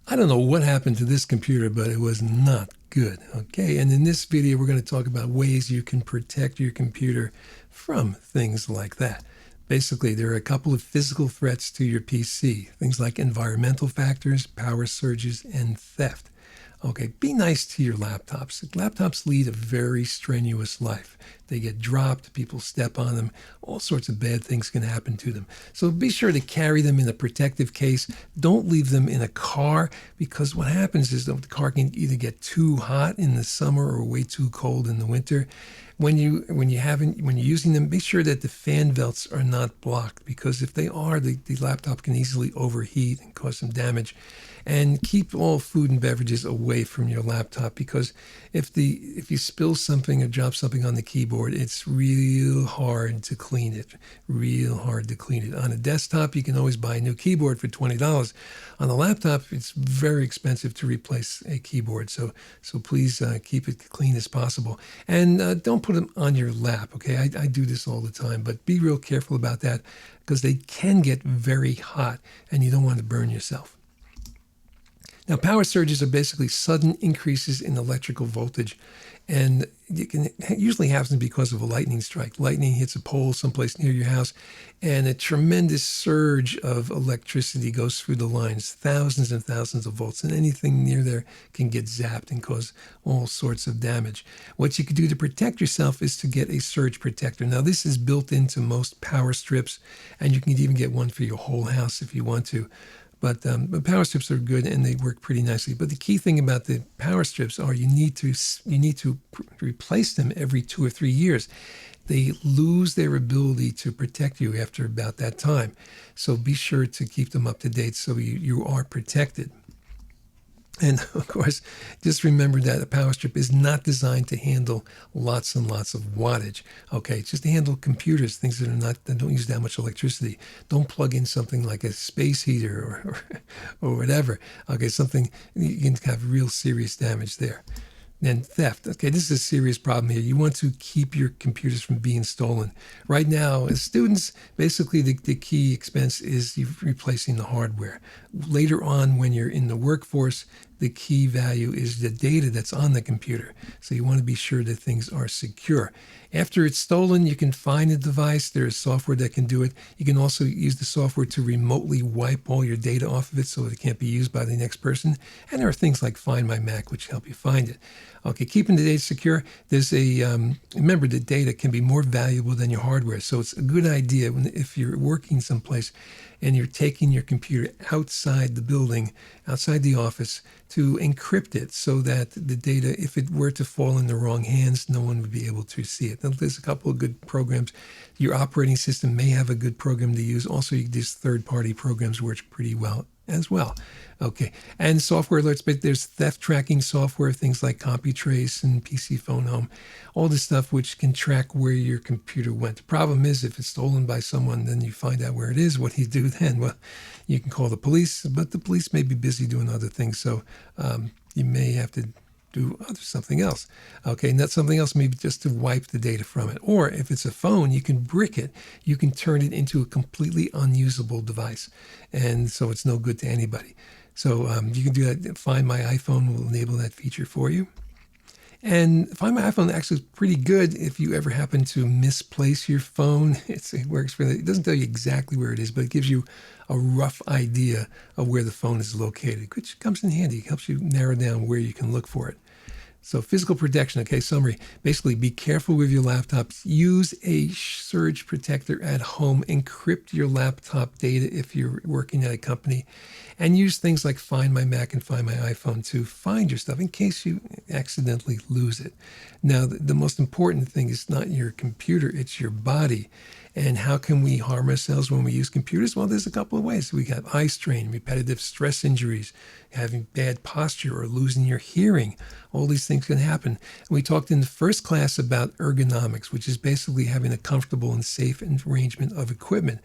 I don't know what happened to this computer, but it was not good. Okay, and in this video, we're going to talk about ways you can protect your computer from things like that. Basically, there are a couple of physical threats to your PC, things like environmental factors, power surges, and theft. Okay, be nice to your laptops. Laptops lead a very strenuous life. They get dropped, people step on them, all sorts of bad things can happen to them. So be sure to carry them in a protective case. Don't leave them in a car, because what happens is that the car can either get too hot in the summer or way too cold in the winter. When you're using them, be sure that the fan belts are not blocked, because if they are, the laptop can easily overheat and cause some damage. And keep all food and beverages away from your laptop, because if you spill something or drop something on the keyboard, it's real hard to clean it. Real hard to clean it. On a desktop, you can always buy a new keyboard for $20. On a laptop, it's very expensive to replace a keyboard. So please keep it clean as possible. And don't put them on your lap, okay? I do this all the time, but be real careful about that, because they can get very hot and you don't want to burn yourself. Now, power surges are basically sudden increases in electrical voltage, and it usually happens because of a lightning strike. Lightning hits a pole someplace near your house, and a tremendous surge of electricity goes through the lines, thousands and thousands of volts, and anything near there can get zapped and cause all sorts of damage. What you can do to protect yourself is to get a surge protector. Now, this is built into most power strips, and you can even get one for your whole house if you want to. But power strips are good and they work pretty nicely. But the key thing about the power strips are you need to replace them every 2 or 3 years. They lose their ability to protect you after about that time. So be sure to keep them up to date so you are protected. And of course, just remember that a power strip is not designed to handle lots and lots of wattage. Okay, it's just to handle computers, things that don't use that much electricity. Don't plug in something like a space heater or whatever. Okay, something you can have real serious damage there. And theft. Okay, this is a serious problem here. You want to keep your computers from being stolen. Right now, as students, basically the key expense is you replacing the hardware. Later on, when you're in the workforce, the key value is the data that's on the computer. So you want to be sure that things are secure. After it's stolen, you can find the device. There is software that can do it. You can also use the software to remotely wipe all your data off of it so it can't be used by the next person. And there are things like Find My Mac, which help you find it. Okay, keeping the data secure. There's remember that data can be more valuable than your hardware. So it's a good idea if you're working someplace and you're taking your computer outside the building, outside the office, to encrypt it so that the data, if it were to fall in the wrong hands, no one would be able to see it. Now, there's a couple of good programs. Your operating system may have a good program to use. Also, these third-party programs work pretty well as well. Okay, and software alerts, but there's theft tracking software, things like CompuTrace and PC Phone Home, all this stuff which can track where your computer went. The problem is if it's stolen by someone, then you find out where it is. What do you do then? Well, you can call the police, but the police may be busy doing other things, so you may have to do something else. Okay, and that something else maybe just to wipe the data from it. Or if it's a phone, you can brick it. You can turn it into a completely unusable device. And so it's no good to anybody. So you can do that. Find My iPhone will enable that feature for you. And Find My iPhone actually is pretty good if you ever happen to misplace your phone. It works really. It doesn't tell you exactly where it is, but it gives you a rough idea of where the phone is located, which comes in handy. It helps you narrow down where you can look for it. So physical protection, okay, summary. Basically, be careful with your laptops. Use a surge protector at home. Encrypt your laptop data if you're working at a company. And use things like Find My Mac and Find My iPhone to find your stuff in case you accidentally lose it. Now, the most important thing is not your computer, it's your body. And how can we harm ourselves when we use computers? Well, there's a couple of ways. We have eye strain, repetitive stress injuries, having bad posture, or losing your hearing. All these things can happen. And we talked in the first class about ergonomics, which is basically having a comfortable and safe arrangement of equipment.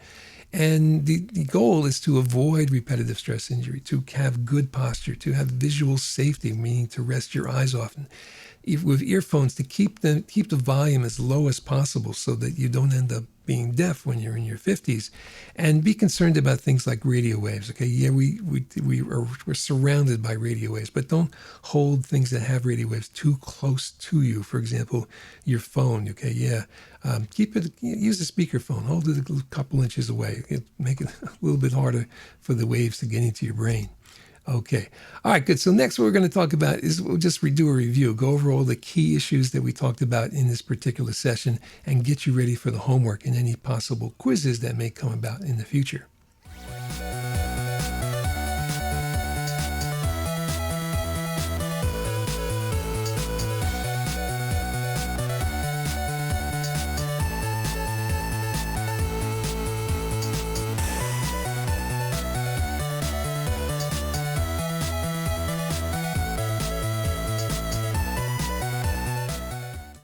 And the goal is to avoid repetitive stress injury, to have good posture, to have visual safety, meaning to rest your eyes often, with earphones to keep the volume as low as possible so that you don't end up being deaf when you're in your 50s, and be concerned about things like radio waves. Okay, yeah, we're surrounded by radio waves, but don't hold things that have radio waves too close to you. For example, your phone. Okay, yeah, keep it. Use a speakerphone. Hold it a couple inches away. Make it a little bit harder for the waves to get into your brain. Okay. All right, good. So next what we're going to talk about is we'll just redo a review, go over all the key issues that we talked about in this particular session and get you ready for the homework and any possible quizzes that may come about in the future.